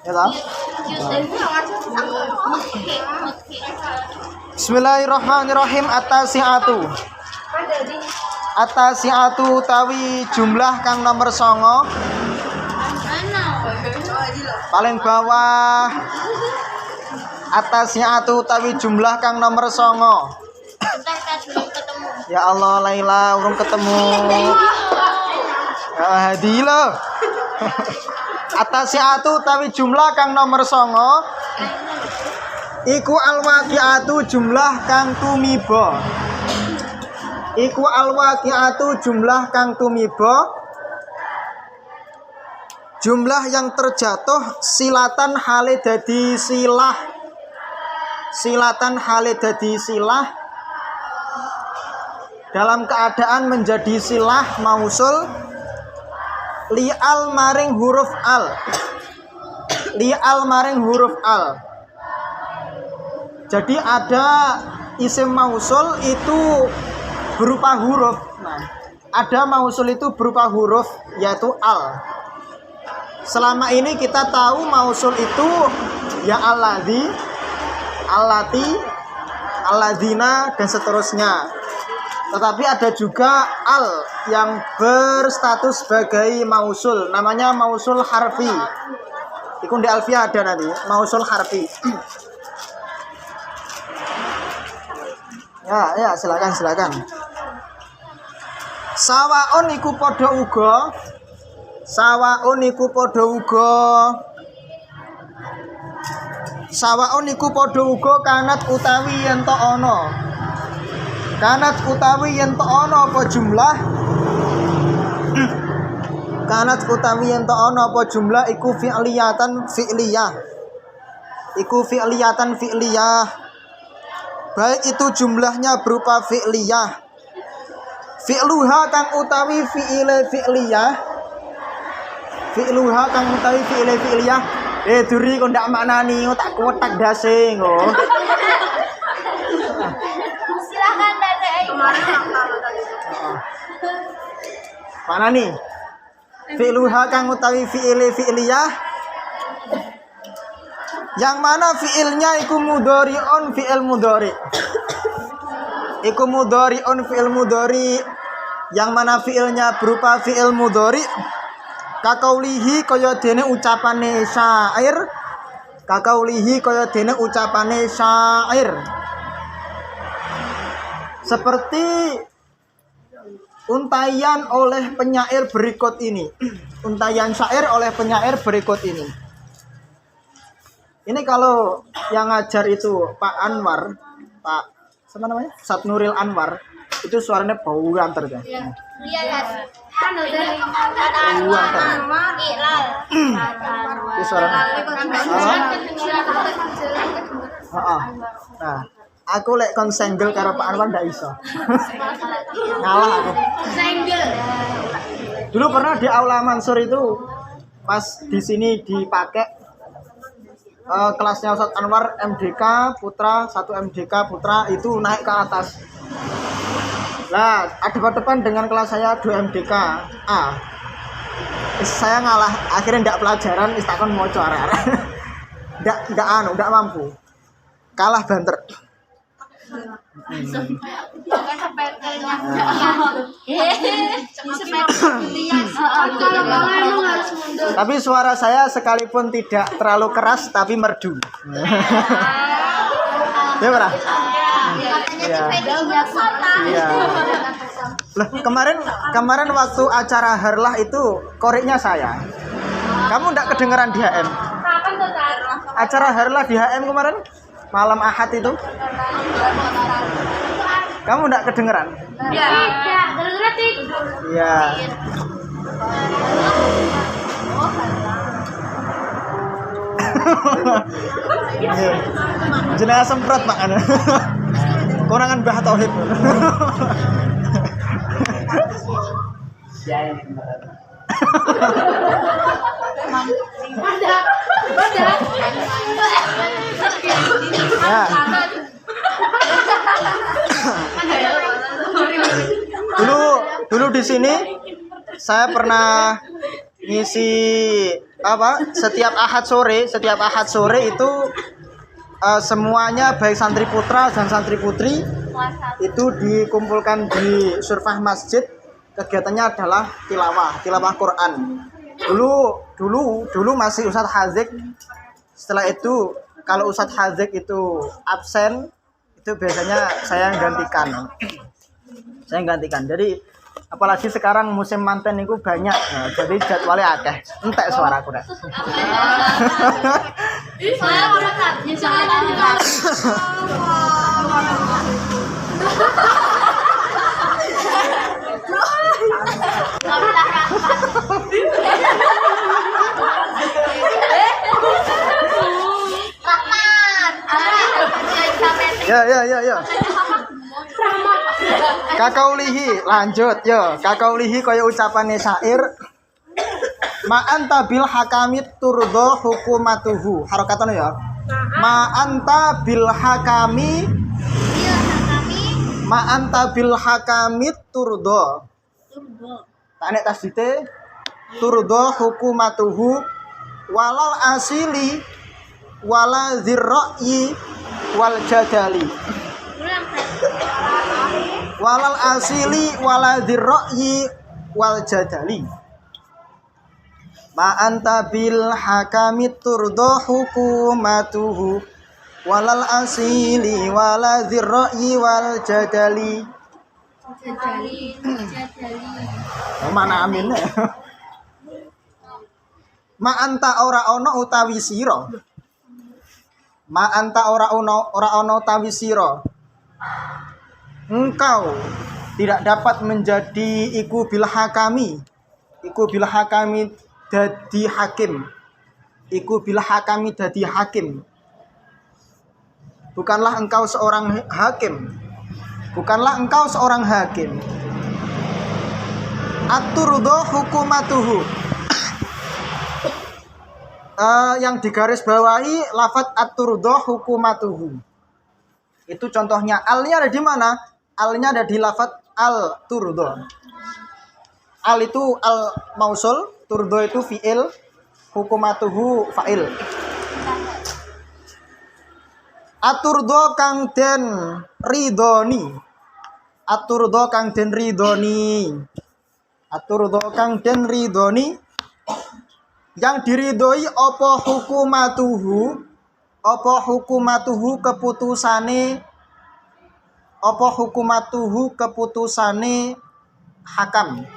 Ya toh? Bismillahirrahmanirrahim. Atasiatu tawi jumlah kang nomor 9. Paling bawah. Atasiatu tawi jumlah kang nomor 9. Ya Allah, Laila urung ketemu. Ya hadi lo. Atasiatu tawi jumlah kang nomor 9. Iku alwaqiatu jumlah kang tumiba. Iku alwaqiatu jumlah kang tumiba. Jumlah yang terjatuh silatan hale dadi silah. Silatan hale dadi silah. Dalam keadaan menjadi silah mausul li'al maring huruf al. Li'al maring huruf al. Jadi ada isim mausul itu berupa huruf. Nah, ada mausul itu berupa huruf yaitu al. Selama ini kita tahu mausul itu ya alladzi, allati, alladzina dan seterusnya. Tetapi ada juga al yang berstatus sebagai mausul, namanya mausul harfi. Iku di alfiah ada nanti, mausul harfi. Ya, silakan. Sawaun iku padha uga. Sawaun iku padha uga. Sawaun iku padha uga kanat utawi yen to ana. Kanat utawi yen to ana apa jumlah. Kanat utawi yen to ana apa jumlah iku fi'liyatan fi'liyah. Iku fi'liyatan fi'liyah. Baik itu jumlahnya berupa fi'liyah. Fi'luha kang utawi fi'ile fi'liyah. Fi'luha kang utawi fi'ile fi'liyah. Duri kok ndak maknani tak kuwetak dase ngo. Silakan Dek. Mana nih? Fi'luha kang utawi fi'ile fi'liyah. Yang mana fi'ilnya iku mudhari'un fi'il mudhari'. Iku mudhari'un fi'il mudhari'. Yang mana fi'ilnya berupa fi'il mudhari'. Kakaulihi kaya dene ucapane syair. Kakaulihi kaya dene ucapane syair. Seperti untayan oleh penyair berikut ini. Untayan syair oleh penyair berikut ini. Ini kalau yang ngajar itu Pak Anwar, Pak siapa namanya? Satnuril Anwar, itu suaranya bau antar ya. Iya, Itu suaranya. Nah, aku lek kon senggel karo Pak Anwar ndak iso. Ngalah aku. Senggel. Dulu pernah di Aula Mansur itu pas di sini dipakai kelasnya Ustadz Anwar MDK Putra 1 MDK Putra itu naik ke atas. Nah, ada depan dengan kelas saya 2 MDK A. Saya ngalah, akhirnya ndak pelajaran istakon mau coara. Ndak mampu. Kalah banter. Tapi suara saya sekalipun tidak terlalu keras tapi merdu. Ya, Bra? Iya. Loh, kemarin waktu acara Harlah itu koreknya saya. Kamu enggak kedengeran di HM? Acara Harlah di HM kemarin malam Ahad itu. Kamu enggak kedengeran? Iya. Iya. Jenazah semprot Pak. Kurangan bah tauhid. Ya. Dulu di sini saya pernah ngisi setiap Ahad sore itu semuanya baik santri putra dan santri putri itu dikumpulkan di surfah masjid. Kegiatannya adalah tilawah Quran. Dulu masih Ustadz Hazik. Setelah itu kalau Ustadz Hazik itu absen, itu biasanya saya gantikan. Jadi apalagi sekarang musim manten itu banyak, nah, jadi jadwalnya akeh. Entek suaraku rek. Ya. Kakaulihi lanjut yo. Kakaulihi kaya ucapane syair. Ma anta bil hakamit turdo hukumatuhu. Harokatane ya. Ma anta bil hakami. Ma anta bil hakamit turdo. Tak nek tasdite turdo hukumatuhu walal asili wala dzirra'yi wal jadali. Walal asili wala dzirra'yi wal jadali. Ma anta bil hakami turdo hukumatuhu walal asili wala dzirra'yi wal jadali. Mana amin? Ma anta ora ono utawi sira. Ma anta ora ono utawi sira. Engkau tidak dapat menjadi iku bil hakami dadi hakim. Iku bil hakami dadi hakim. Bukanlah engkau seorang hakim. Aturdo hukumatuhu. Yang digaris bawahi lafaz aturdo hukumatuhu. Itu contohnya. Alnya ada di mana? Alnya ada di lafaz al turdo. Al itu al mausul, turdo itu fiil, hukumatuhu fa'il. Aturdo kang den ridoni. Aturdo kang den ridoni. Yang diridhoi apa hukumatuhu keputusane hakam.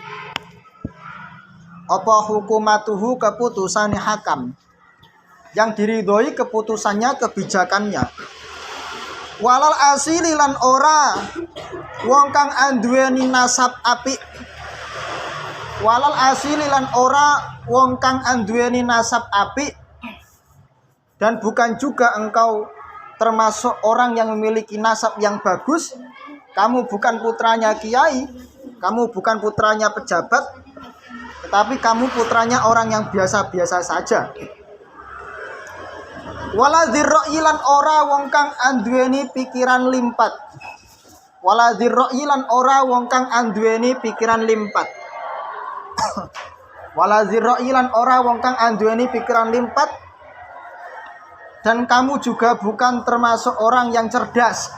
Apa hukumatuhu keputusane hakam. Yang diridhoi keputusannya, kebijakannya. Walal asili lan ora wong kang anduweni nasab apik. Walal asili lan ora wong kang anduweni nasab apik. Dan bukan juga engkau termasuk orang yang memiliki nasab yang bagus. Kamu bukan putranya kiai, kamu bukan putranya pejabat, tetapi kamu putranya orang yang biasa-biasa saja. Wala dzirra'yi lan ora wong kang anduweni pikiran limpat. Wala dzirra'yi lan ora wong kang anduweni pikiran limpat. Wala dzirra'yi lan ora wong kang anduweni pikiran limpat. Dan kamu juga bukan termasuk orang yang cerdas.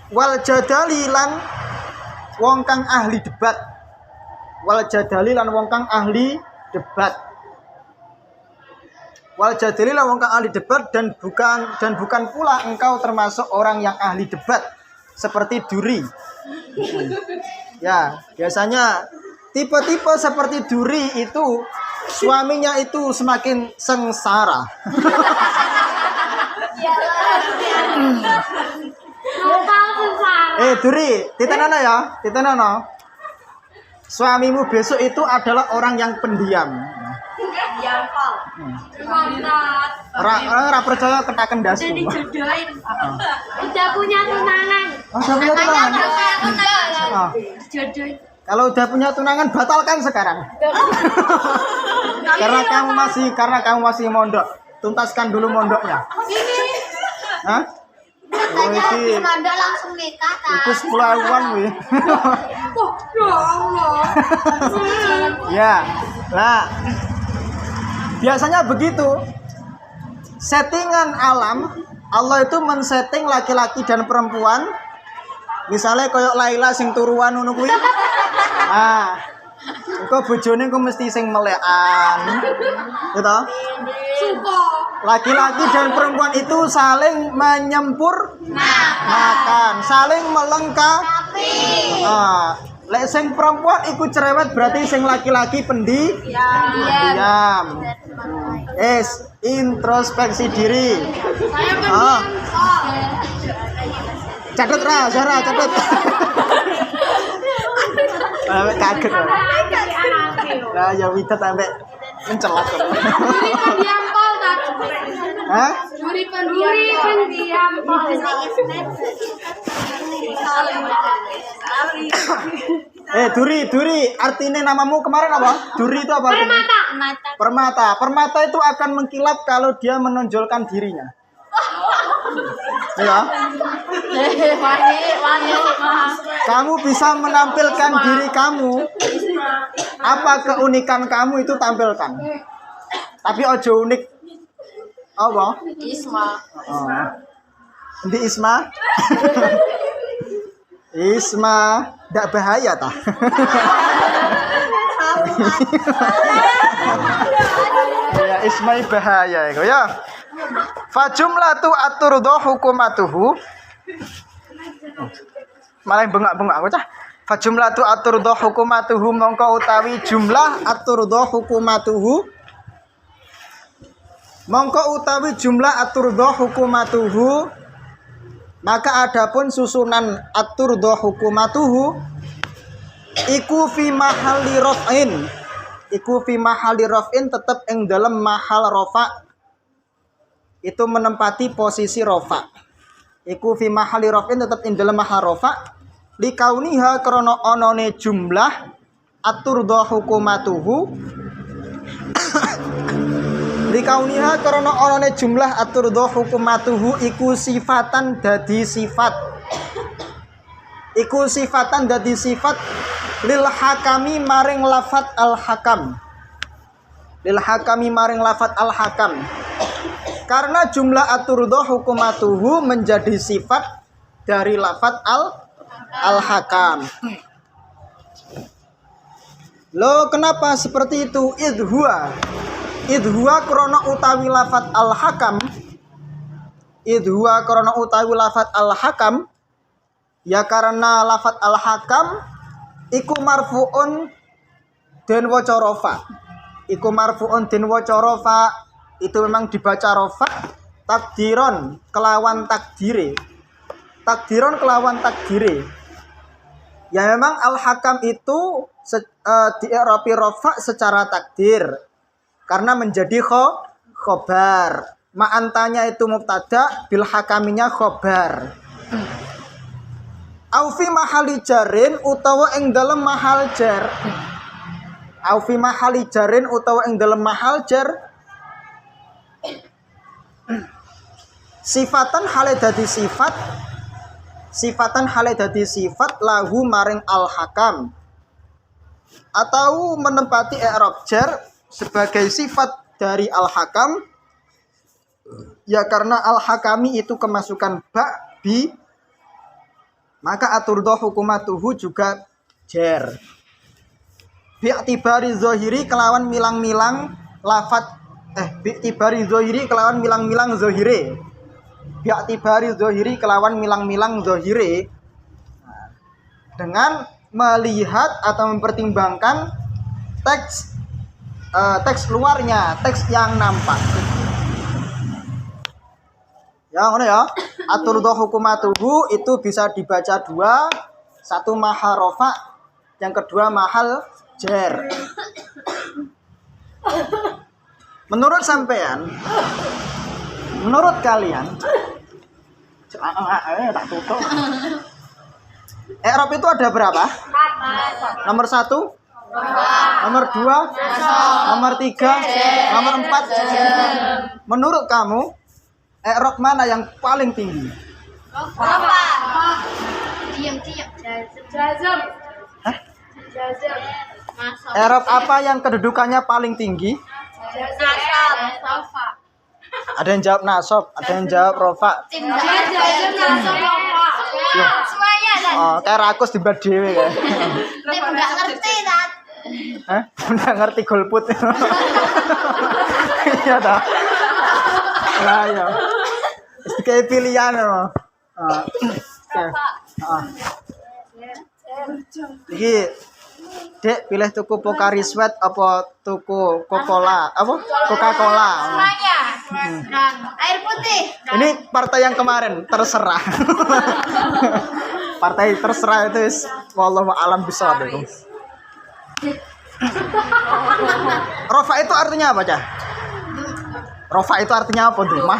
Wal jadali lan wong kang ahli debat. Wal jadali lan wong kang ahli debat. Wal jadali lan wong kang ahli debat dan bukan pula engkau termasuk orang yang ahli debat seperti Duri. Ya, biasanya tipe-tipe seperti Duri itu suaminya itu semakin sengsara. Duri, titenono ya, titenono. Suamimu besok itu adalah orang yang pendiam. Ora percaya ketaken dasmu. Jadi jodohin. Udah punya tunangan. Udah punya tunangan. Jodohin. Kalau udah punya tunangan batalkan sekarang. Karena kamu masih mondok. Tuntaskan dulu mondoknya. Hah? Katanya mondok langsung nikah kan. Itu 10.000-an wih. Oh, ya Allah. Ya. Lah, Biasanya begitu. Settingan alam, Allah itu men-setting laki-laki dan perempuan. Misalnya koyok Laila sing turuan ngono kuwi. Ah. Engko bojone ku mesti sing melekan. Gitu. Laki-laki dan perempuan itu saling menyempurnakan, saling melengkapi. Lek sing perempuan iku cerewet berarti sing laki-laki pendiam. Introspeksi diri. Catet ra, Zara, catet. Kaget. Nah, ya witet sampai mencelak. Hah? Duri pendiam. Duri. Artinya namamu kemarin apa? Duri itu apa? Permata. Permata itu akan mengkilap kalau dia menonjolkan dirinya. Ya. Kamu bisa menampilkan diri kamu. Apa keunikan kamu itu tampilkan. Tapi ojo unik. Apa? Isma. Di Isma? Isma ndak bahaya tah. Ya Isma bahaya itu ya. Fajumlatu aturdo hukumatuhu. Malah bengak-bengak aku cah. Fajumlatu aturdo hukumatuhu mongko utawi jumlah aturdo hukumatuhu. Mongko utawi jumlah aturdo hukumatuhu. Maka adapun susunan aturdo hukumatuhu iku fi mahalli raf'in. Iku fi mahalli raf'in tetep ing dalam mahal rafa'. Itu menempati posisi rafa'. Iku fi mahalli raf'in tetep ing dalam mahal rafa'. Likauniha krana onone jumlah aturdo hukumatuhu. Likauniha karena orangnya jumlah aturdo hukumatuhu iku sifatan dadi sifat. Iku sifatan dadi sifat lil hakami maring lafat al hakam. Lil hakami maring lafat al hakam. Karena jumlah aturdo hukumatuhu menjadi sifat dari lafat al hakam. Lo kenapa seperti itu? Idhuwa krono utawi lafat al-hakam. Idhuwa krono utawi lafat al-hakam. Ya karena lafat al-hakam iku marfu'un den waca rafa. Iku marfu'un den waca rafa. Itu memang dibaca rafa takdiron kelawan takdire. Takdiron kelawan takdire. Ya memang al-hakam itu di-i'rabi rafa secara takdir. Karena menjadi khobar. Ma'antanya itu mubtada, bil hakaminya khobar. Aufi mahali jarin utawa ing dalem mahal jar. Aufi mahali jarin utawa ing dalem mahal jar. Sifatan hale dadi sifat. Sifatan hale dadi sifat lahu maring al-hakam. Atau menempati i'rab jar sebagai sifat dari al-hakam. Ya karena al-hakami itu kemasukan ba bi, maka aturdo hukumatuhu juga jar. Bi'tibari zohiri kelawan milang-milang lafat bi'tibari zohiri kelawan milang-milang zohire. Bi'tibari zohiri kelawan milang-milang zohire. Dengan melihat atau mempertimbangkan teks luarnya, teks yang nampak. Ya, ngono ya. Aturdo hukumatuhu itu bisa dibaca dua, satu mahal rafa, yang kedua mahal jar. Menurut sampean, menurut kalian, tak tutup. I'rab itu ada berapa? Nomor 1, nomor 2, nomor 3, nomor 4. Menurut kamu, i'rab mana yang paling tinggi? Diam. Jazam. I'rab apa yang kedudukannya paling tinggi? Ada yang jawab nasab, ada yang jawab rofa. Oh, kayak rakus di dewe ya. Tim nggak ngerti Tat. Hah? Nggak ngerti golput. Iya dah. Lah ya. Kayak pilihan loh. Iki Dek, pilih tuku Pocari Sweat apa tuku Coca-Cola? Apa? Coca-Cola. Semuanya. Air putih. Ini partai yang kemarin, terserah. Partai terserah itu wallahu alam bisawab itu. Rofa itu artinya apa, Cah? Rofa itu artinya apa, Dumah?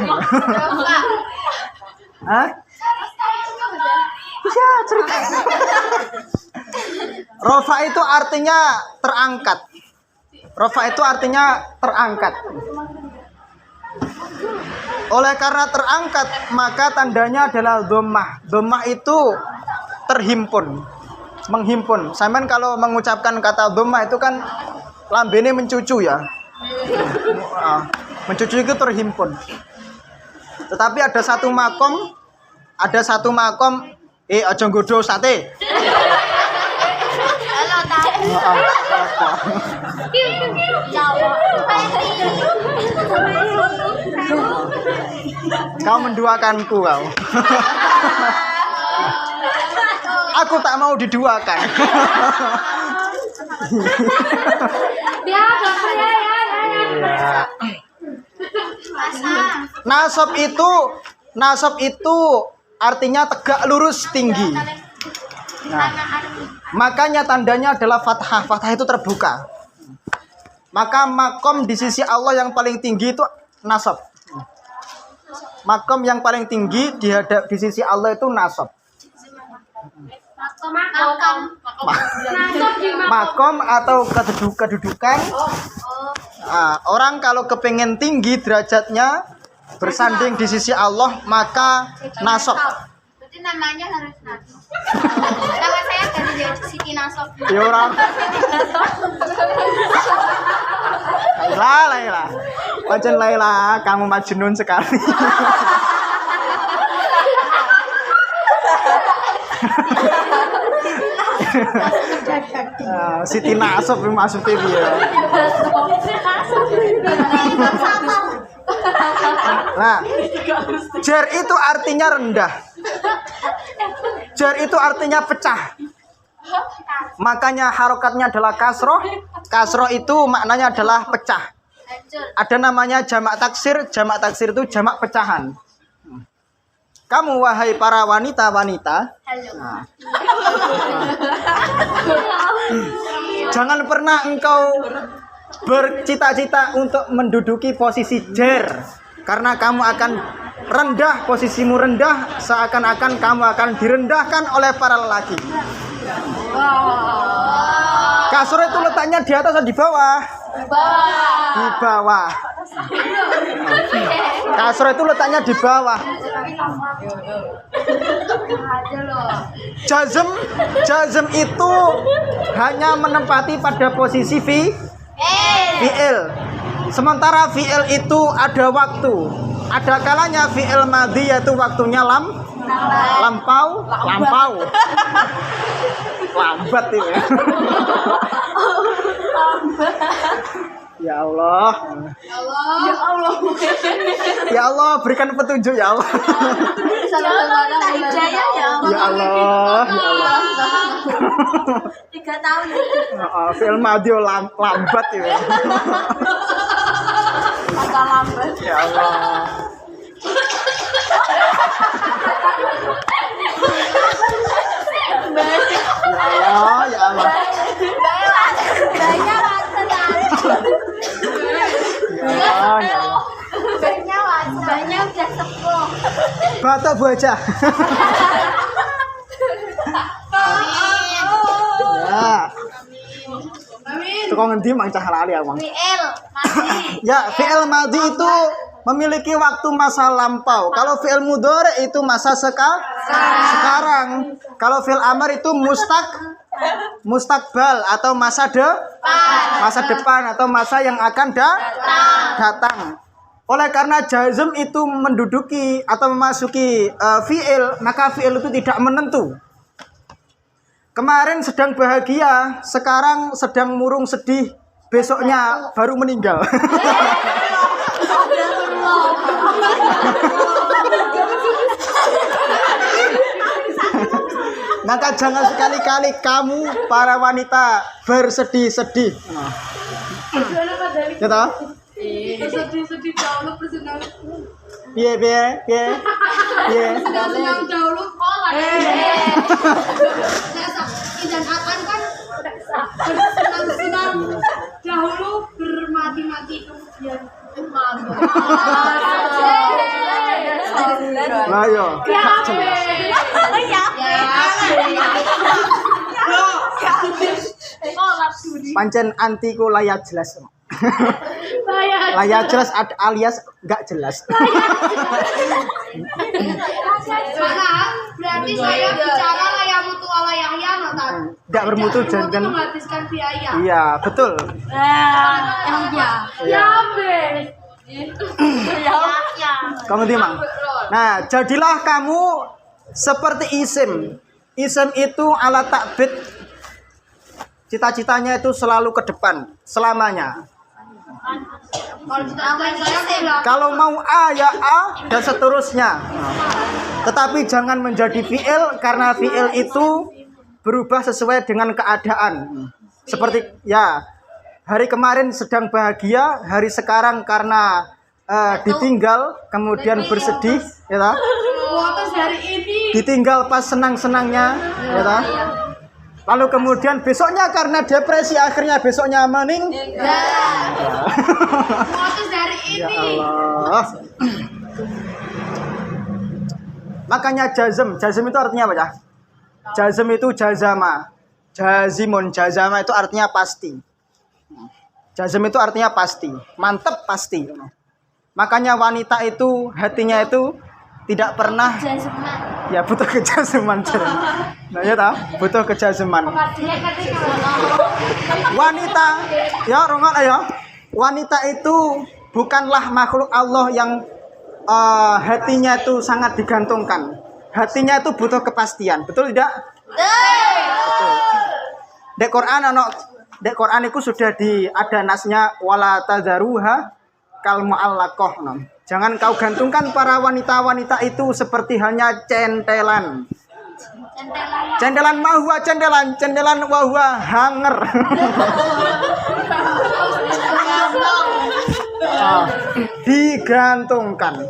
Hah? Iya, cerita. Rofa itu artinya terangkat. Rofa itu artinya terangkat. Oleh karena terangkat, maka tandanya adalah dhammah. Dhammah itu terhimpun, menghimpun. Sampean kalau mengucapkan kata dhammah itu kan lambene mencucu ya. Mencucu itu terhimpun. Tetapi ada satu makom, aja nggodho sate. Halo Tat. Kau menduakanku kau. Aku tak mau diduakan. Nasab itu artinya tegak lurus tinggi. Nah, makanya tandanya adalah fathah. Fathah itu terbuka. Maka makom di sisi Allah yang paling tinggi itu nasab. Makom yang paling tinggi di sisi Allah itu nasab. Makom atau kedudukan. Nah, orang kalau kepengen tinggi derajatnya bersanding di sisi Allah maka nasab. Berarti namanya harus nasab. Nama saya ganti jadi Siti Nasab. Ya orang. Laila. Pancen Laila, kamu majnun sekali. Siti Nasab maksudnya dia. Nah, jar itu artinya rendah. Jar itu artinya pecah. Makanya harokatnya adalah kasroh. Kasroh itu maknanya adalah pecah. Ada namanya jamak taksir. Jamak taksir itu jamak pecahan. Kamu wahai para wanita-wanita. Nah. Jangan pernah engkau bercita-cita untuk menduduki posisi jar. Karena kamu akan rendah, posisimu rendah, seakan-akan kamu akan direndahkan oleh para lelaki. Kasur itu letaknya di atas atau di bawah? Di bawah. Kasur itu letaknya di bawah. Jazm itu hanya menempati pada posisi fi'il. Sementara fi'il itu ada waktu. Ada kalanya fi'il madhi yaitu waktunya lampau. Lambat ini. Ya Allah. Ya Allah, berikan petunjuk ya Allah. Ya Allah. 3 tahun. Film audio lambat ini. Ya Allah. Ya Allah. Banyak udah sepuh. Bata baca. Ya. Tukang ngendi mang cah lali aku. Fi'il madhi. Ya, fi'il madhi itu memiliki waktu masa lampau. Kalau fi'il mudhari itu masa Sekarang. Kalau fi'il amr itu mustakbal atau masa depan atau masa yang akan datang. Oleh karena jazm itu menduduki atau memasuki fi'il, maka fi'il itu tidak menentu. Kemarin sedang bahagia, sekarang sedang murung sedih, besoknya baru meninggal. Maka jangan sekali-kali kamu para wanita bersedih-sedih. Ya toh? Sedih-sedih dahulu bersenang. Piye. Senang dahulu sekolah. Dan akan kan Bersenang-senang dahulu bermati-mati kemudian mabuk. Lah yo. Pancen antiku layak jelas. Layak jelas alias enggak jelas. Berarti saya bicara layak mutu ala Yahya, Natan. Enggak bermutu dan Menghabiskan biaya. iya, betul. Kamu dimang. Nah, jadilah kamu seperti isim. Isim itu ala takbid. Cita-citanya itu selalu ke depan, selamanya. Kalau mau A ya A dan seterusnya. Tetapi jangan menjadi fi'il karena fi'il itu berubah sesuai dengan keadaan. Seperti ya, hari kemarin sedang bahagia, hari sekarang karena ditinggal kemudian bersedih, ya toh? Ditinggal pas senang-senangnya, ya toh? Lalu kemudian besoknya karena depresi akhirnya besoknya meninggal. Ya Allah. Makanya jazm itu artinya apa ya? Jazm itu jazama. Jazimun, jazama itu artinya pasti. Jazm itu artinya pasti, mantep pasti. Makanya wanita itu hatinya itu tidak pernah ya butuh kejazeman. Nah ya tahu, butuh kejazeman. Wanita ya rongan ya. Wanita itu bukanlah makhluk Allah yang hatinya itu sangat digantungkan. Hatinya itu butuh kepastian. Betul tidak? Betul. Dek Quran itu sudah ada nasnya wala tazaruha kal mu'allaqah. Jangan kau gantungkan para wanita-wanita itu seperti halnya centelan. Centelan mahua centelan wahua hanger. Digantungkan.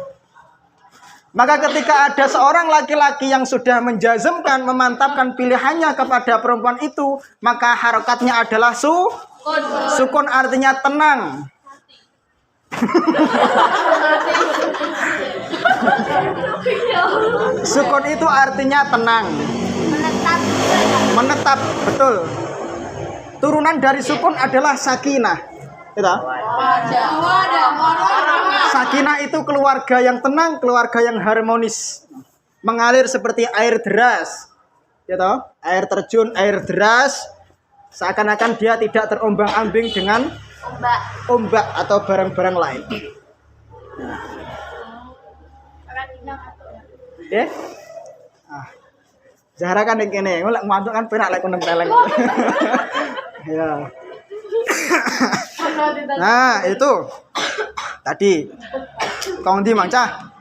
Maka ketika ada seorang laki-laki yang sudah menjazmkan, memantapkan pilihannya kepada perempuan itu, maka harokatnya adalah sukun artinya tenang. Sukun itu artinya tenang, menetap, betul. Turunan dari sukun adalah sakinah. Gitu? Sakinah itu keluarga yang tenang, keluarga yang harmonis, mengalir seperti air deras, gitu? Air terjun, air deras, seakan-akan dia tidak terombang-ambing dengan ombak atau barang-barang lain. Ya? Zahra kan yang kene, ngelak ngantuk kan penak lek nempeleng. Ya. Nah, itu tadi kau di manca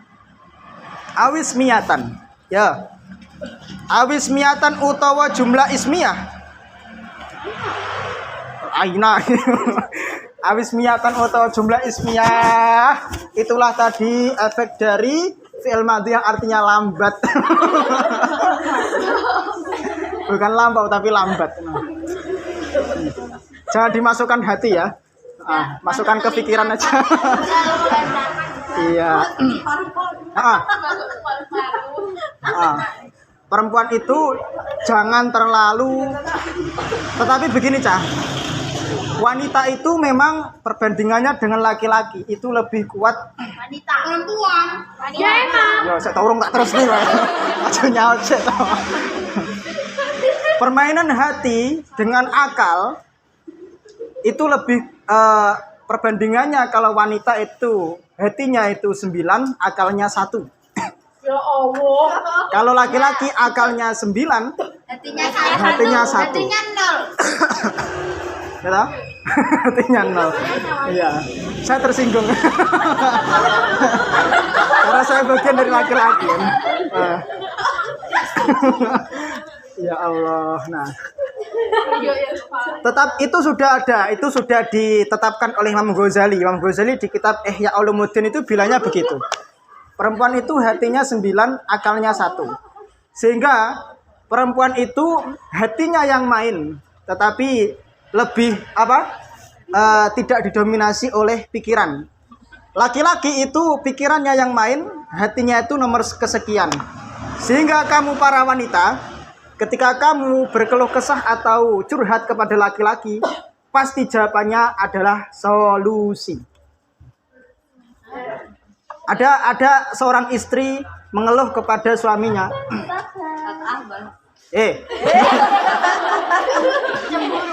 awis miyatan. Ya. Awis miyatan utawa jumlah ismiyah. Aina. Awis miyatan utawa jumlah ismiyah. Itulah tadi efek dari fi'il madhi yang artinya lambat. Bukan lampau tapi lambat. Jangan dimasukkan hati ya. Masukkan ke pikiran aja. Iya. Perempuan itu jangan terlalu. Tetapi begini, Cah. wanita itu memang perbandingannya dengan laki-laki itu lebih kuat. Wanita. Perempuan. Ya emang. Ya, saya tahu tak terus nih, Pak. Aja nyaut sih. Permainan hati dengan akal itu lebih perbandingannya kalau wanita itu hatinya itu 9, akalnya 1. Ya Allah. Kalau laki-laki akalnya 9, Hatinya saya hatinya 1. Hatinya 0. Ya toh? Hatinya 0. Iya. Saya tersinggung. Karena saya bagian dari laki-laki. Ya Allah. Nah, tetap itu sudah ada, itu sudah ditetapkan oleh Imam Ghazali. Imam Ghazali di kitab Ihya Ulumuddin itu bilangnya begitu. Perempuan itu hatinya 9, akalnya 1. Sehingga perempuan itu hatinya yang main, tetapi lebih tidak didominasi oleh pikiran. Laki-laki itu pikirannya yang main, hatinya itu nomor kesekian. Sehingga kamu para wanita, ketika kamu berkeluh kesah atau curhat kepada laki-laki, pasti jawabannya adalah solusi. Ada seorang istri mengeluh kepada suaminya.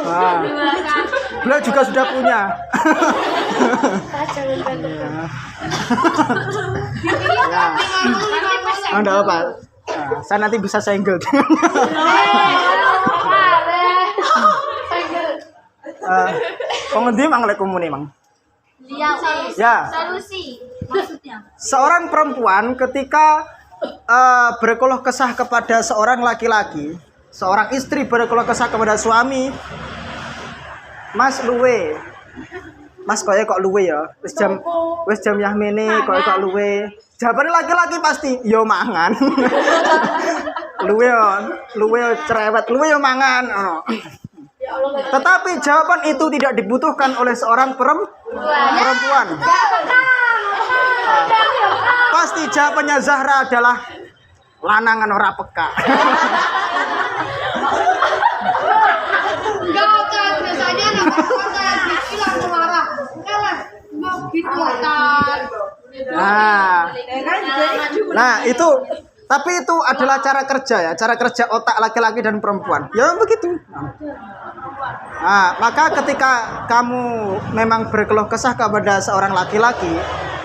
Nah, beliau juga sudah punya. Ya. Enggak apa. Nah, saya nanti bisa senggel. Pengendi mang lek komune mang. Ya. Solusi. Maksudnya. Seorang perempuan ketika berkeluh kesah kepada seorang laki-laki, seorang istri berkeluh kesah kepada suami, Mas luwe. Mas kok luwe ya? Wis jam yahmene kok luwe. Jawabane laki-laki pasti yo mangan. luwe cerewet, luwe yo mangan. Tetapi jawaban itu tidak dibutuhkan oleh seorang perempuan. Pasti jawabannya Zahra adalah lanangan ora peka. Enggak kan, biasanya anak perempuan kayak gitu langsung marah. Mau gitu kan. Nah itu, tapi itu adalah cara kerja otak laki-laki dan perempuan. Ya begitu. Nah, maka ketika kamu memang berkeluh kesah kepada seorang laki-laki,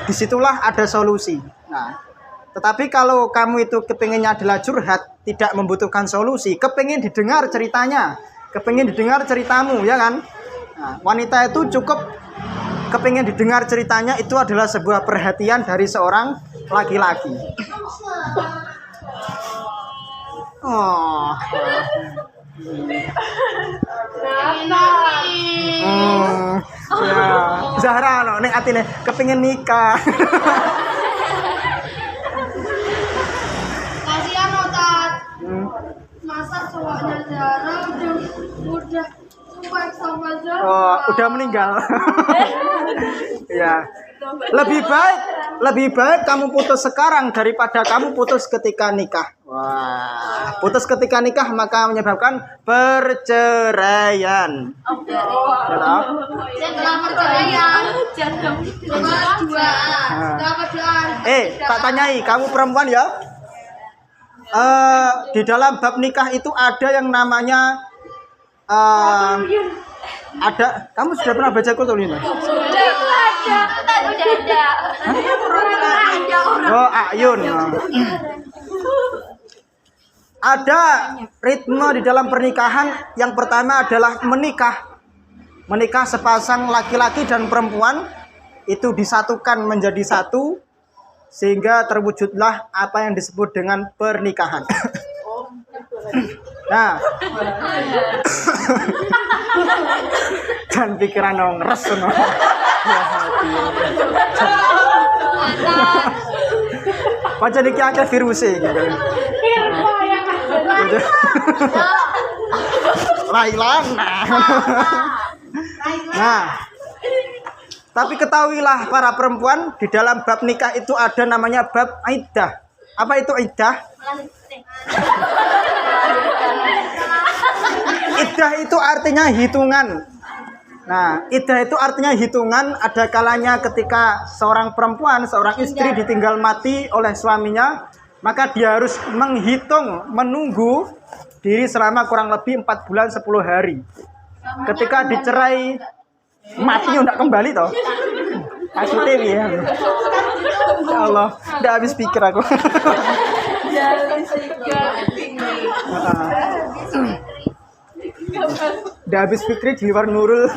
disitulah ada solusi. Nah, tetapi kalau kamu itu kepinginnya adalah curhat, tidak membutuhkan solusi, kepingin didengar ceritanya, kepingin didengar ceritamu, ya kan? Nah, wanita itu cukup kepingin didengar ceritanya, itu adalah sebuah perhatian dari seorang laki-laki. Oh. Ya, Zahra no nek atine kepengin nikah. Kasihan Otat. Masa cowoknya Zara udah cuek sama Zara. Oh, udah meninggal. Ya. Lebih baik kamu putus sekarang daripada kamu putus ketika nikah. Wah, putus ketika nikah maka menyebabkan perceraian. Setelah perceraian. Setelah perceraian. Tak tanyai, kamu perempuan ya? Di dalam bab nikah itu ada yang namanya ada. Kamu sudah pernah baca Qur'an ini? Oh, ayun. Ada ritme di dalam pernikahan. Yang pertama adalah menikah. Menikah sepasang laki-laki dan perempuan itu disatukan menjadi satu sehingga terwujudlah apa yang disebut dengan pernikahan. Nah, dan pikiran dong ngeres no. Pacar iki akeh virus gitu. Lailan. Nah, tapi ketahuilah para perempuan, di dalam bab nikah itu ada namanya bab iddah. Apa itu iddah? Iddah itu artinya hitungan. Nah, iddah itu artinya hitungan. Ada kalanya ketika seorang perempuan, seorang istri ditinggal mati oleh suaminya, maka dia harus menghitung, menunggu diri selama kurang lebih 4 bulan 10 hari. Ketika dicerai, matinya tidak kembali toh. Maksudnya ya. Ya Allah, udah habis pikir aku. Udah habis pikir di luar Nurul.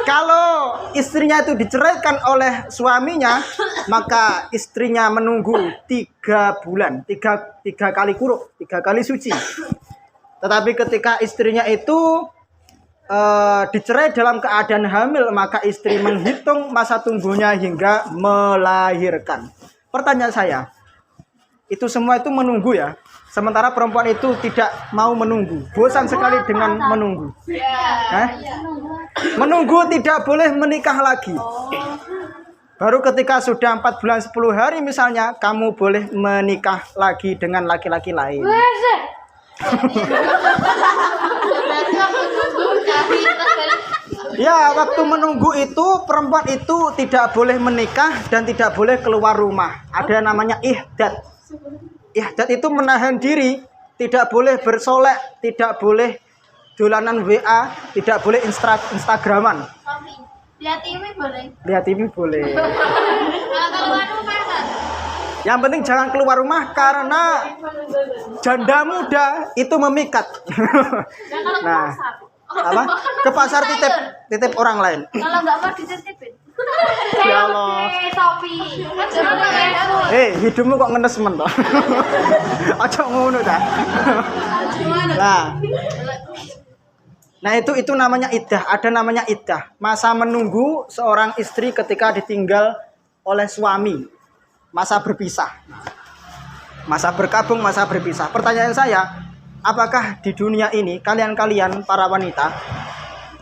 Kalau istrinya itu diceraikan oleh suaminya, maka istrinya menunggu 3 bulan, tiga kali kuruk, 3 kali suci. Tetapi ketika istrinya itu dicerai dalam keadaan hamil, maka istri menghitung masa tunggunya hingga melahirkan. Pertanyaan saya, itu semua itu menunggu ya? Sementara perempuan itu tidak mau menunggu, bosan sekali dengan menunggu. Menunggu tidak boleh menikah lagi. Baru ketika sudah 4 bulan 10 hari misalnya, kamu boleh menikah lagi dengan laki-laki lain. Ya, waktu menunggu itu perempuan itu tidak boleh menikah dan tidak boleh keluar rumah. Ada yang namanya ihdad. Ihdad itu menahan diri, tidak boleh bersolek, tidak boleh dolanan WA, tidak boleh Instagraman. Lihat TV boleh. Lihat TV boleh. Kalau keluar rumah kan? Yang penting jangan keluar rumah karena janda muda itu memikat. Nah, apa? Ke pasar titip orang lain. Kalau nggak mau dititipin. Ya Allah. Sopi. Hidupmu kok ngenes men toh. Aja ngono ta. Nah, itu namanya iddah. Ada namanya iddah. Masa menunggu seorang istri ketika ditinggal oleh suami. Masa berpisah. Masa berkabung, masa berpisah. Pertanyaan saya, apakah di dunia ini kalian-kalian para wanita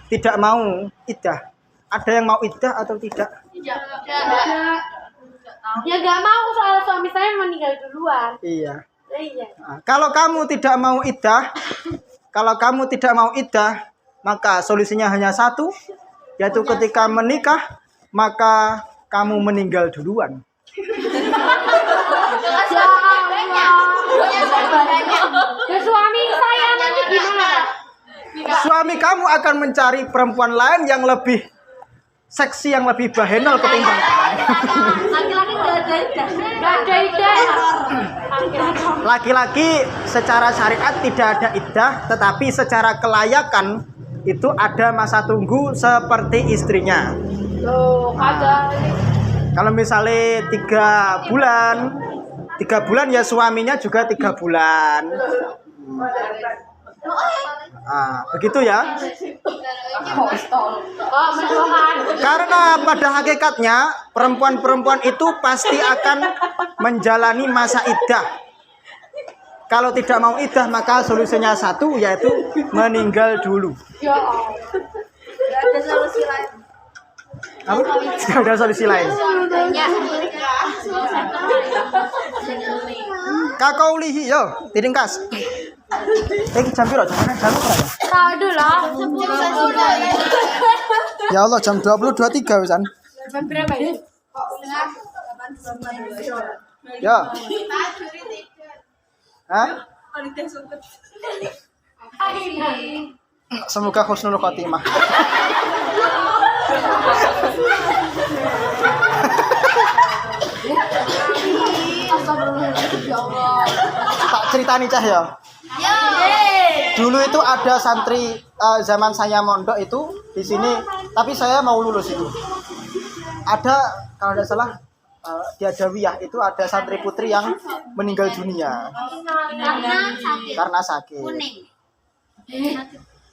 tidak mau iddah? Ada yang mau iddah atau tidak? Ya nggak mau, soal suami saya meninggal duluan. Iya. Iya. Nah, kalau kamu tidak mau iddah, maka solusinya hanya satu, yaitu ketika menikah, maka kamu meninggal duluan. Ya suami saya nanti gimana? Suami kamu akan mencari perempuan lain yang lebih seksi, yang lebih bahenol ketimbang Laki-laki nggak ada iddah. laki-laki. Secara syariat tidak ada iddah, tetapi secara kelayakan itu ada masa tunggu seperti istrinya. Loh, ada. Kalau misalnya 3 bulan ya suaminya juga 3 bulan. Begitu ya. Karena pada hakikatnya perempuan-perempuan itu pasti akan menjalani masa iddah. Kalau tidak mau iddah maka solusinya satu, yaitu meninggal dulu. Ya Allah. Nggak ada solusi lain. Tidak ada solusi lain. Kakaulihi yo, tiringkas. Jam piro? Jam Tahu lah. Ya Allah, jam 20.23 wisan. Jam berapa ya? Ya. Hah? Semoga husnul khotimah. Tak ceritani cah ya. Dulu itu ada santri zaman saya mondok itu di sini, tapi saya mau lulus itu. Ada kalau tidak salah di Adawiyah itu ada santri putri yang meninggal dunia karena sakit.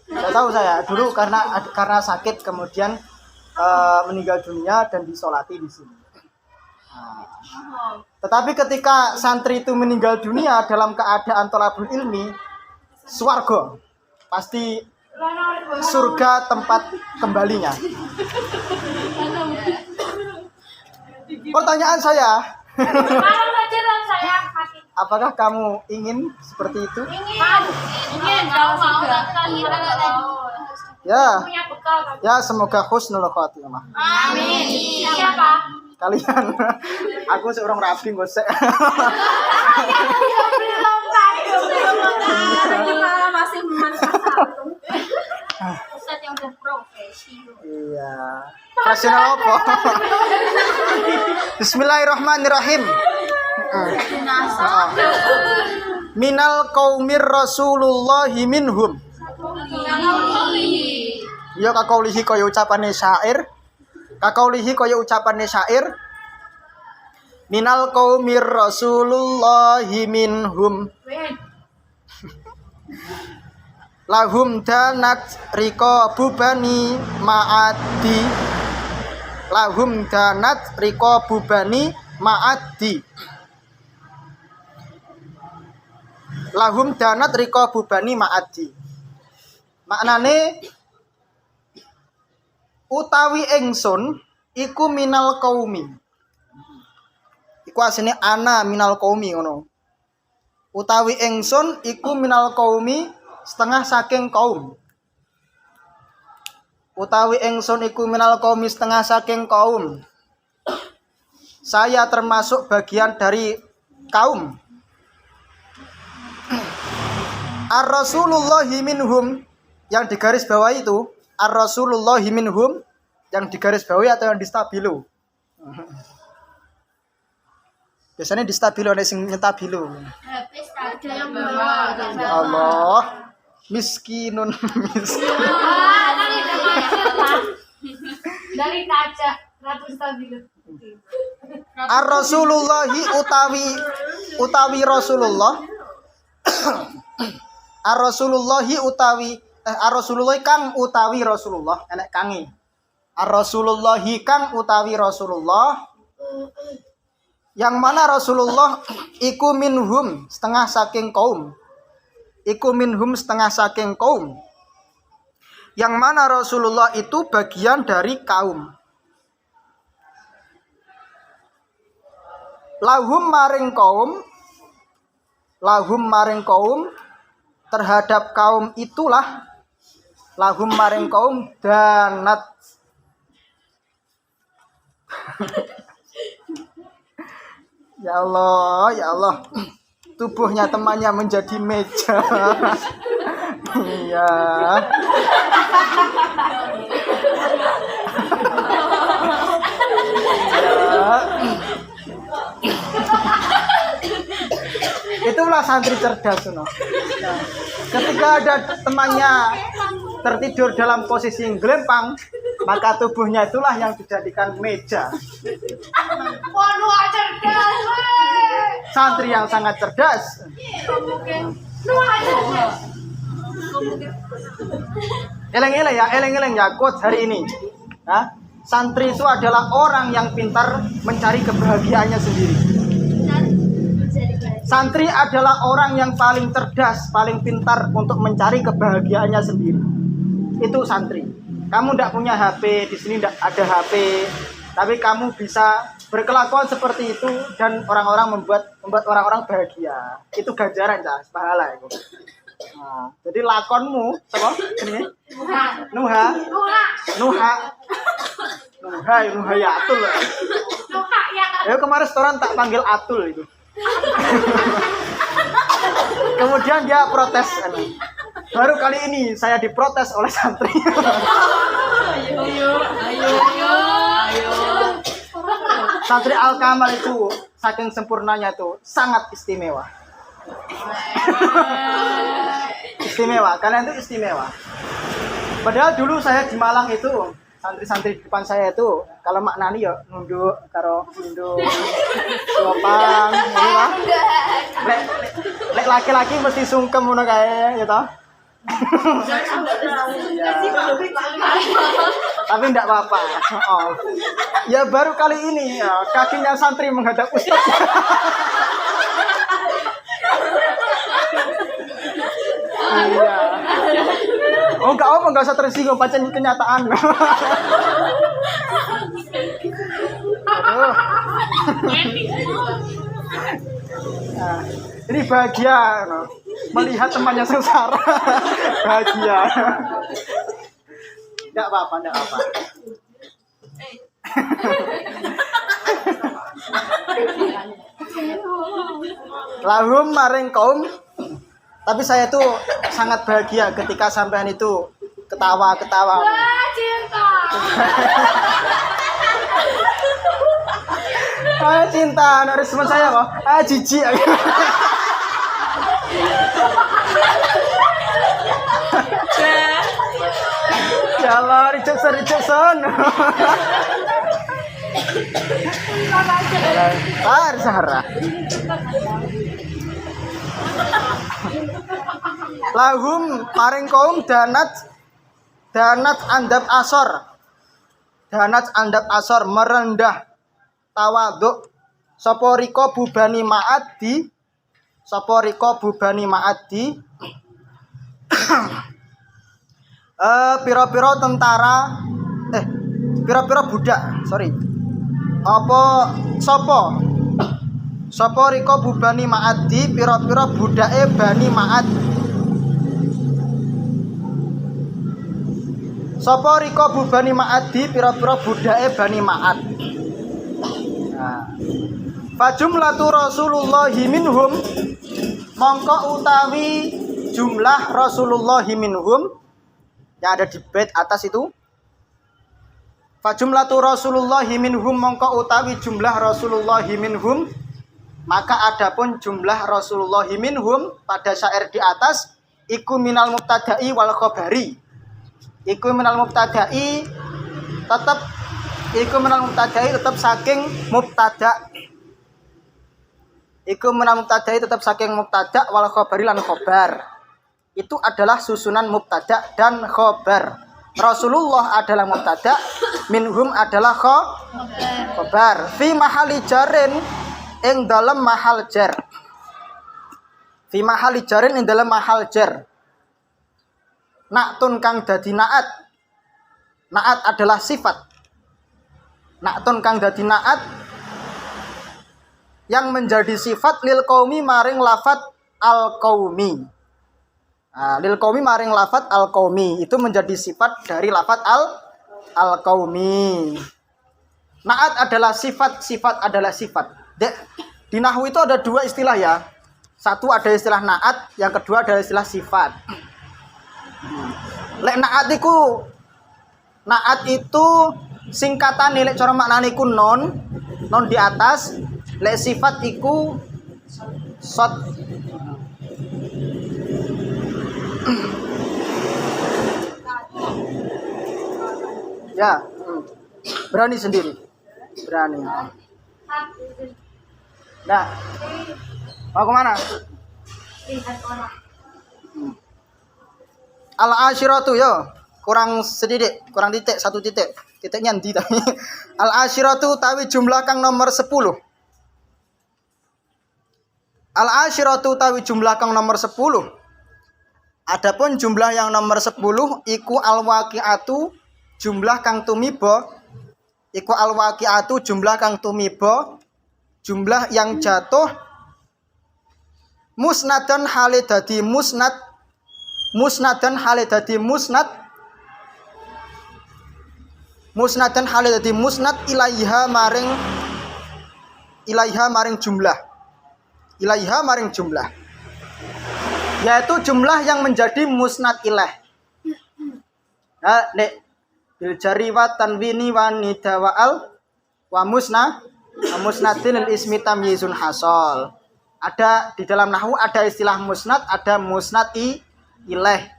Tidak tahu saya dulu karena sakit kemudian meninggal dunia dan disolati di sini. Tetapi ketika santri itu meninggal dunia dalam keadaan thalabul ilmi, swarga pasti surga tempat kembalinya. Pertanyaan saya, apakah kamu ingin seperti itu? Ingin, kalau mau, Ya. Punya bekal kamu. Ya, semoga husnul khotimah. Amin. Siapa? Kalian. Aku seorang rapi gosek. Kita masih memanfaatkan Ustaz yang udah profesional. Iya. Profesional apa? Bismillahirrahmanirrahim. Minal qaumir rasulullahi minhum. Ya kakaulihi kaya ucapane syair. Kakaulihi kaya ucapane syair. Minal qaumir rasulullahi minhum. Lahum danat riqabu bani ma'addi. Lahum danat riqabu bani ma'addi. Lahum danat riqabu bani ma'addi. Maknane utawi ingsun iku minal qaumi. Iku asline ana minal qaumi ngono. Utawi ingsun iku minal qaumi setengah saking kaum. Utawi ingsun iku minal qaumi setengah saking kaum. Saya termasuk bagian dari kaum. Ar-Rasulullahi minhum yang digaris bawah itu, Ar-Rasulullahi minhum yang digaris bawahi atau yang distabilo. Biasanya distabilo ada sing nyetabilo. Habis ada yang bawa. Ya Allah. Miskinun miskin. Dari kaca Ratu Stabilo. Ar-Rasulullahi utawi Rasulullah. Ar-Rasulullahi utawi Ar-Rasulullah kang utawi Rasulullah enek kange. Ar-Rasulullahi kang utawi Rasulullah. Yang mana Rasulullah iku minhum setengah saking kaum. Iku minhum setengah saking kaum. Yang mana Rasulullah itu bagian dari kaum. Lahum maring kaum terhadap kaum itulah lahum maring kaum danat. Ya Allah, ya Allah. Tubuhnya temannya menjadi meja. Iya. Itulah santri cerdas, no. Nah, ketika ada temannya tertidur dalam posisi yang gelempang, maka tubuhnya itulah yang dijadikan meja. Waduh, cerdas. Santri yang sangat cerdas. Eleng-eleng ya quote hari ini. Nah, santri itu adalah orang yang pintar mencari kebahagiaannya sendiri. Santri adalah orang yang paling cerdas, paling pintar untuk mencari kebahagiaannya sendiri. Itu santri. Kamu tidak punya HP, di sini tidak ada HP, tapi kamu bisa berkelakuan seperti itu dan orang-orang membuat orang-orang bahagia. Itu ganjaran, Cak, pahala itu. Nah, jadi lakonmu, apa? Ini Nuha ya Atul. Ya kemarin setoran tak panggil Atul itu. Kemudian dia protes. Baru kali ini saya diprotes oleh santri. Ayo. Santri Al-Kamal itu saking sempurnanya itu sangat istimewa. Istimewa, kalian itu istimewa. Padahal dulu saya di Malang itu santri-santri di depan saya itu kalau maknani ya nunduk karo nunduk sopang ngono lah. Lek laki-laki mesti sungkem ngono kae ya toh. Tapi enggak apa-apa. Oh. Ya baru kali ini ya, kakinya santri menghadap ustaz. Iya. Oh enggak usah tersinggung, pancen kenyataan. Aduh. Nah, ini bahagia no. Melihat temannya sengsara. Bahagia. Enggak apa-apa, enggak apa. Lahum maring kaum, tapi saya tuh sangat bahagia ketika sampean itu ketawa-ketawa. Wah, cinta. Cinta, anak respon saya kok. Jijik. Ya Allah, Richardson. Sahara. Lahum maring kaum danat andap asor merendah tawaduk soporiko bubani ma'adi piro-piro tentara piro-piro budak sopo riko bubani ma'adi piro-piro budake bani ma'ad sopo riko bubani ma'adi piro-piro budake bani ma'ad. Fajumlatu Rasulullahi minhum mongko utawi jumlah Rasulullahi minhum yang ada di bait atas itu. Fajumlatu Rasulullahi minhum mongko utawi jumlah Rasulullahi minhum, maka adapun jumlah Rasulullahi minhum pada syair di atas iku minal mubtada'i wal khabari. Iku minal mubtada'i tetap saking mubtada. Iku minal mubtada'i tetap saking mubtada wal khabari lan khabar. Itu adalah susunan mubtada dan khabar. Rasulullah adalah mubtada, minhum adalah khabar. Fi mahali jarin ing dalam mahal jar. Fi mahali jarin ing dalam mahal jar. Naktun kang dadi naat. Naat adalah sifat. Naktun kang dadi naat yang menjadi sifat lil qaumi maring lafat al qaumi. Lil qaumi maring lafat al qaumi itu menjadi sifat dari lafat al qaumi. Naat adalah sifat, sifat adalah sifat. Di nahwu itu ada dua istilah ya. Satu ada istilah naat, yang kedua adalah istilah sifat. Lek naat itu singkatan lek cara maknane iku non di atas, lek sifat iku sot. Ya, berani sendiri. Berani. Nah, mau kemana? Al-asyiratu yo, kurang sedikit, kurang titik, satu titik. Titiknya nanti tapi. Al-asyiratu tawi jumlah kang nomor 10. Al-asyiratu tawi jumlah kang nomor 10. Adapun jumlah yang nomor 10 iku al-waqi'atu jumlah kang tumiba. Iku al-waqi'atu jumlah kang tumiba, jumlah yang jatuh musnadan hale dadi musnad. Musnadan hale dadi musnad. Musnadan hale dadi musnad ilaiha maring jumlah. Ilaiha maring jumlah. Yaitu jumlah yang menjadi musnad ilaih. Nah, nek bil jari wa tanwini wa nida wa al wa musnadin lil ismi tamyizun hasol. Ada di dalam nahwu ada istilah musnad, ada musnad ilaih.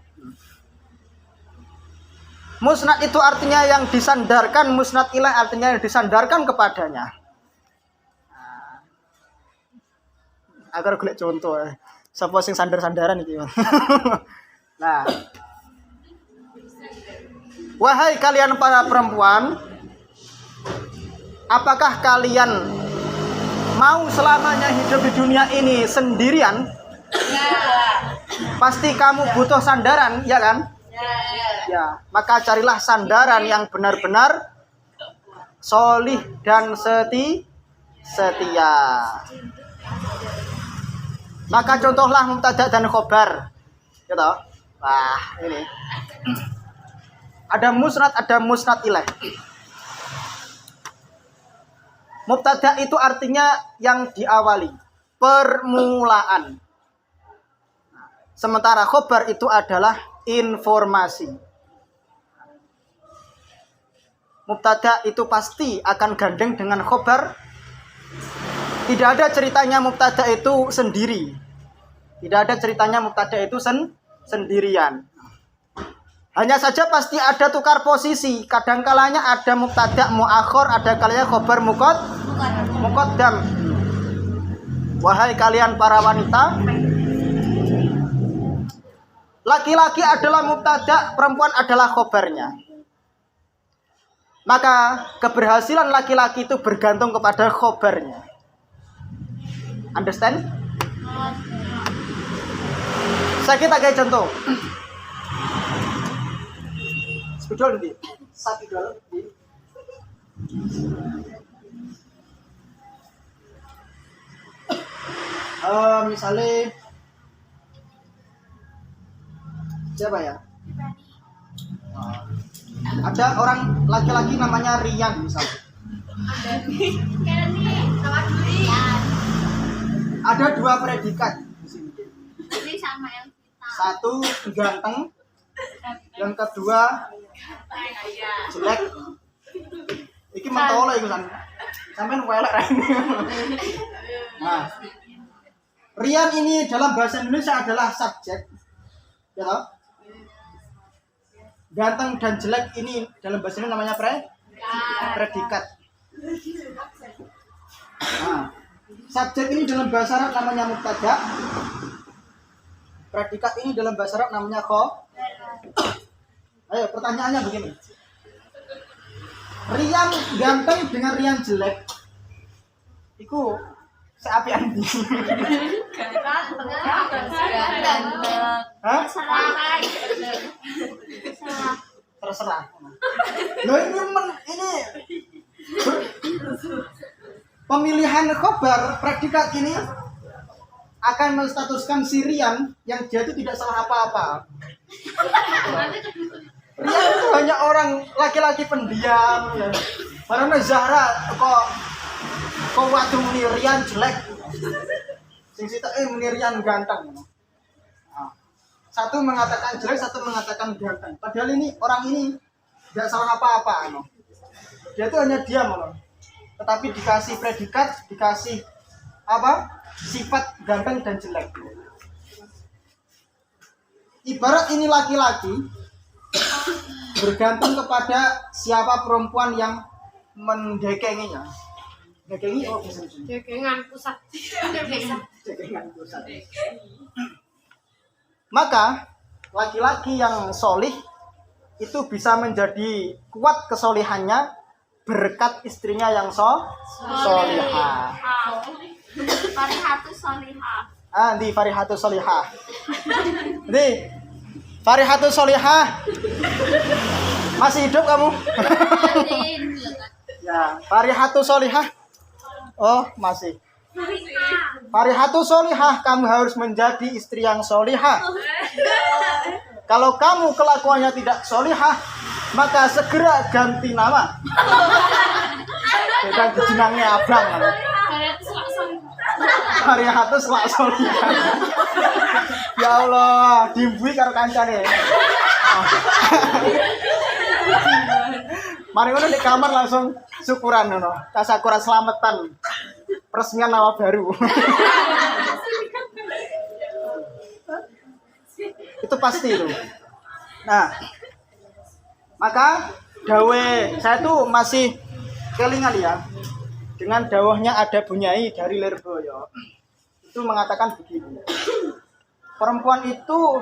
Musnad itu artinya yang disandarkan, musnad ilaih artinya yang disandarkan kepadanya. Agar golek contoh. Sapa sing sandar-sandaran iki. Nah. Wahai kalian para perempuan, apakah kalian mau selamanya hidup di dunia ini sendirian? Ya. Pasti kamu butuh sandaran, ya kan? Ya, maka carilah sandaran yang benar-benar solih dan setia. Maka contohlah mubtada dan khobar. Gitu. Wah, ini. Ada musnad, ada musnad ilaih. Mubtada itu artinya yang diawali, permulaan. Sementara khobar itu adalah informasi. Mubtada itu pasti akan gandeng dengan khobar. Tidak ada ceritanya mubtada itu sendiri. Tidak ada ceritanya mubtada itu sendirian. Hanya saja pasti ada tukar posisi. Kadang-kalanya ada mubtada muakhir, ada kalanya khobar muqaddam. Wahai kalian para wanita, laki-laki adalah mubtada, perempuan adalah khobarnya. Maka keberhasilan laki-laki itu bergantung kepada khobarnya. Understand? Saya kita kayak contoh. Spidol di sapidol di misalnya siapa ya? Ada orang laki-laki namanya Rian misalnya. Ada dua predikat di sini. Ini sama yang kita. Satu ganteng, yang kedua jelek. Iki mentolo iku kan. Sampeyan welek ra ini. Nah, Rian ini dalam bahasa Indonesia adalah subjek. Ya toh? Ganteng dan jelek ini dalam bahasa Indonesia namanya predikat. Nah, subjek ini dalam bahasa Arab namanya mubtada. Predikat ini dalam bahasa Arab namanya khobar. Ayo pertanyaannya begini. Rian ganteng dengan Rian jelek. Iku seapian di. Hah? Terserah. Loh ini pemilihan khobar predikat ini akan menstatuskan si Rian yang dia itu tidak salah apa-apa. Rian itu hanya orang laki-laki pendiam ya. Karena Zahra kok waktu muni Rian jelek. Sing sita muni Rian ganteng. Nah, satu mengatakan jelek, satu mengatakan ganteng. Padahal ini orang ini tidak salah apa-apa no. Dia itu hanya diam no. Tetapi dikasih predikat, dikasih apa? Sifat ganteng dan jelek. Ibarat ini laki-laki bergantung kepada siapa perempuan yang mendekenginya. Dekengi oh bisa. Dekengan pusat. Dekengan pusat. Maka laki-laki yang solih itu bisa menjadi kuat kesolihannya berkat istrinya yang solihah. Farihatus solihah. Di Farihatus solihah. Di Farihatus solihah. Masih hidup kamu? Ya, Farihatus solihah. Oh, masih. Farihatus solihah, kamu harus menjadi istri yang solihah. Kalau kamu kelakuannya tidak solihah, maka segera ganti nama. Dan jenangnya Abang. Farihatus solihah. Ya Allah, dimbui karo kancane. Mari ngono di kamar langsung syukuran ngono. Tasakuran selamatan. Peresmian nama baru. Itu pasti itu. Nah, maka dawe saya tuh masih kelingan ya dengan dawahnya ada Bunyai dari Lirboyo. Itu mengatakan begini. Perempuan itu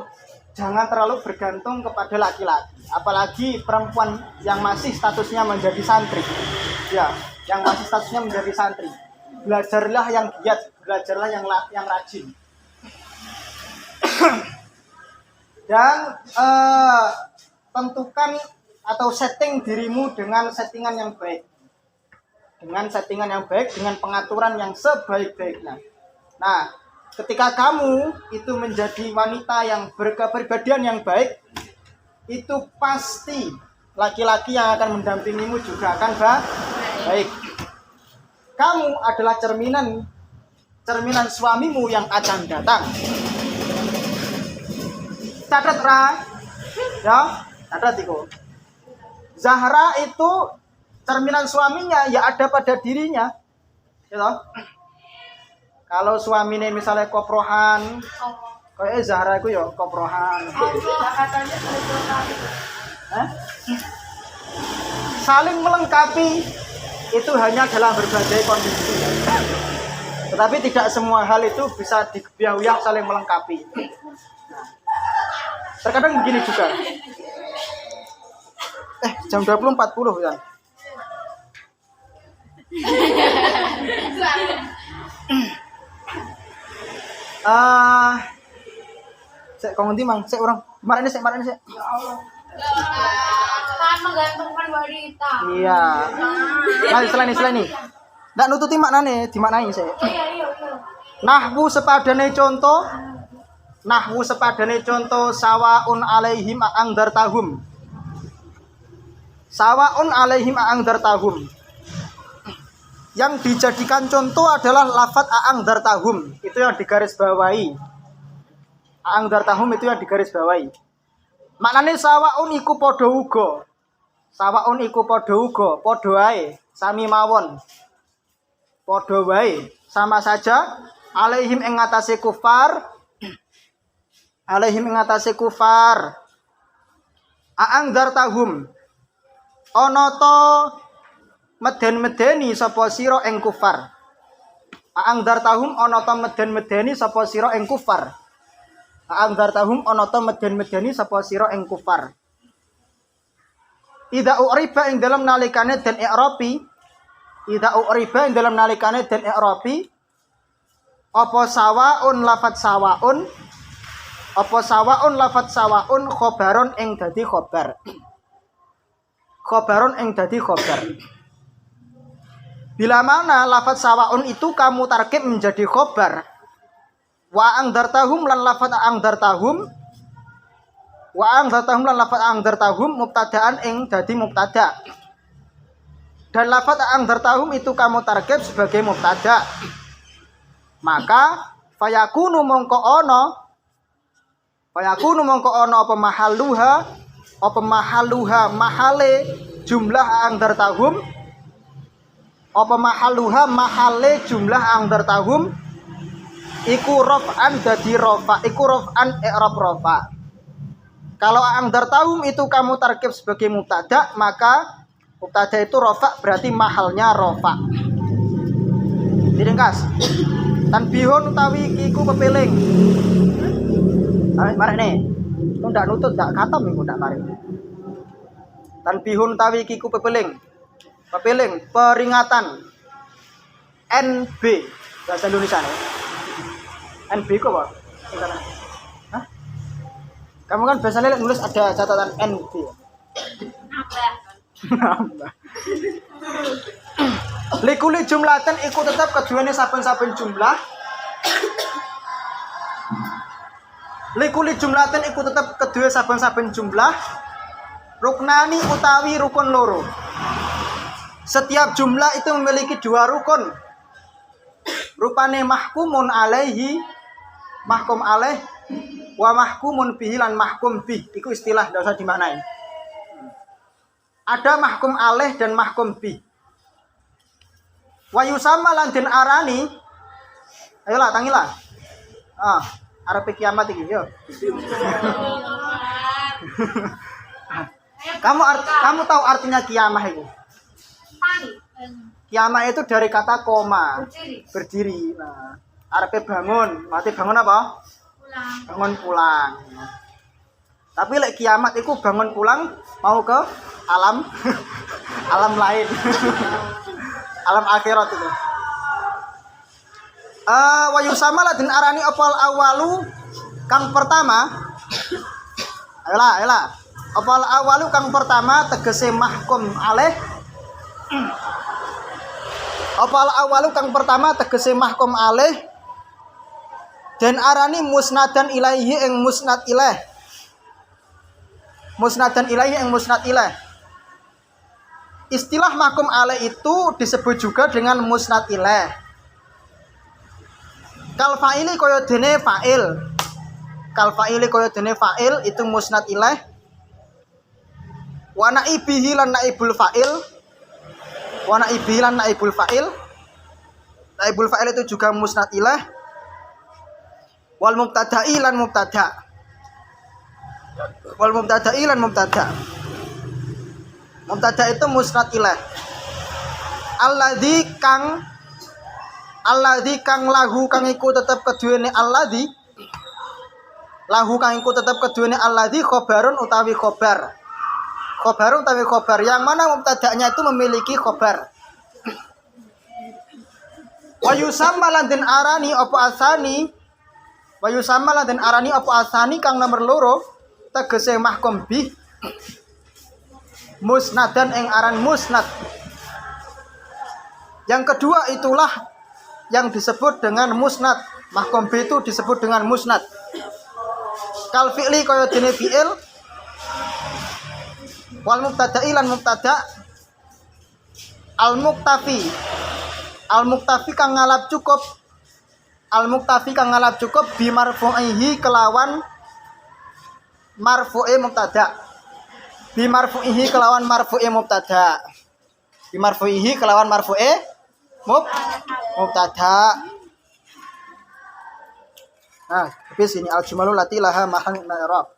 jangan terlalu bergantung kepada laki-laki, apalagi perempuan yang masih statusnya menjadi santri. Ya, yang masih statusnya menjadi santri. Belajarlah yang giat, belajarlah yang rajin. Dan tentukan atau setting dirimu dengan settingan yang baik. Dengan settingan yang baik, dengan pengaturan yang sebaik-baiknya. Nah, ketika kamu itu menjadi wanita yang berkepribadian yang baik, itu pasti laki-laki yang akan mendampingimu juga akan baik. Kamu adalah cerminan suamimu yang akan datang. Catat ra, ya, catat itu. Zahra itu cerminan suaminya ya ada pada dirinya, gitu. Kalau suaminya misalnya koprohan, kayak Zahra itu ya koprohan. Saling melengkapi itu hanya dalam berbagai kondisi. Tetapi tidak semua hal itu bisa dibiayai saling melengkapi. Nah, terkadang begini juga. Jam 20.40 ya. Saya kau nanti mang, saya orang marah ini saya. Ya Allah. Kan menggantungkan wanita. Iya. Nah, selain ini. Nggak nututi maknane, dimaknai saya. Iya. Nahwu sepadane contoh sawaun alaihim angdartahum. Sawaun alaihim angdartahum. Yang dijadikan contoh adalah lafadz angdartahum. Itu yang digarisbawahi. Angdartahum itu yang digarisbawahi. Maknane sawaun iku padha uga. Sawaun iku padha uga, padha ae, sami mawon. Padha wae, sama saja alaihim ing ngatasé kufar. Alaihim ing ngatasé kufar. Angdartahum. Ana ta meden-medeni sapa sira ing kufar. Angdartahum ana ta meden-medeni sapa sira ing kufar. Angdartahum ana ta meden-medeni sapa sira ing kufar. Idza uriba ing dalam nalikane den i'rabi. Idza uriba ing dalam nalikane den i'rabi. Apa sawaun lafadz sawaun. Apa sawaun lafadz sawaun khobaron ing dadi khobar. Khobaron ing dadi khobar. Bila mana lafadz sawaun itu kamu tarkib menjadi khobar. Wa angdartahum lan lafadz angdartahum. Wa angdartahum lan lafadz angdartahum mubtadaan ing dadi mubtada. Dan lafadz angdartahum itu kamu tarkib sebagai mubtada. Maka fayakunu mongko ono apa mahalluha mahale jumlah angdartahum. Apa mahalluha mahale jumlah angdartahum iku raf'an dadi rafa, iku raf'an i'rab rafa. Kalau angdartahum itu kamu tarkib sebagai mubtada, maka mubtada itu rafa berarti mahalnya rafa. Diringkas. Tanbihun utawi iku pepeling. Mari nih. Ku ndak nutut ndak katam iku ndak mari. Tanbihun utawi iku pepeling. Pepeling peringatan. NB bahasa Indonesia nih. NB kok apa? Hah? Kamu kan biasanya nulis ada catatan NB. Nambah. Likuli jumlatan iku tetap keduane saben-saben jumlah. Likuli jumlatan iku tetap kedua saben-saben jumlah. Ruknani utawi rukun loro. Setiap jumlah itu memiliki dua rukun. Rupane mahkumun alaihi, mahkum alaih, wa mahkumun bihi lan mahkum bih. Iku istilah, tidak usah dimaknai. Ada mahkum alaih dan mahkum bih. Wa yusamma lan den arani. Ayolah tangilah. Arep kiamat iki yo. Kamu tahu artinya kiamah itu? Kiamah itu dari kata koma, berdiri. Nah, arepe bangun, mati bangun apa? Bangun pulang. Tapi lek kiamat itu bangun pulang mau ke alam alam lain. Alam akhirat itu. Wa yusama ladin arani opal awalu kang pertama. Ayolah. Opal awalu kang pertama tegese mahkum alaih. Opal awalu kang pertama tegese mahkum alaih. Dan arani musnadan ilaihi ing musnad ilaih. Musnadan ilaihi ing musnad ilaih. istilah mahkum alaih itu disebut juga dengan musnad ilaih. Kal fa'ili kaya dene fa'il. Kal fa'ili kaya dene fa'il itu musnad ilaih. Wa naibihi lan naibul fa'il. Wa naibihi lan naibul fa'il. Naibul fa'il itu juga musnad ilaih. Wal mubtada'i lan mubtada'. Wal mubtada'i lan mubtada'. Mubtada' itu musnad ilaih. Alladzi kang lahu kang iku tetep keduwene alladzi. Lahu kang iku tetep keduwene alladzi khobarun utawi khobar. Khobarun utawi khobar yang mana mubtada'nya itu memiliki khobar. Wa yusamma lan den arani apa asani. Wa yusamma lan den arani apa asani kang nomor loro tegese mahkum bih musnadan ing aran musnad. Yang kedua itulah yang disebut dengan musnad. Mahkum bih itu disebut dengan musnad. Kal fi'li kaya dene fi'il. Wal mubtada'i lan mubtada'. Al muktafi. Al muktafi kang ngalap cukup. Al muktafi kang ngalap cukup bi marfu'ihi kelawan marfu'i mubtada'. Bi marfu'ihi kelawan marfu'i mubtada'. Bi marfu'ihi kelawan marfu'i mubtada'. Nah, habis ini al jumalul lati laha mahal min i'rab.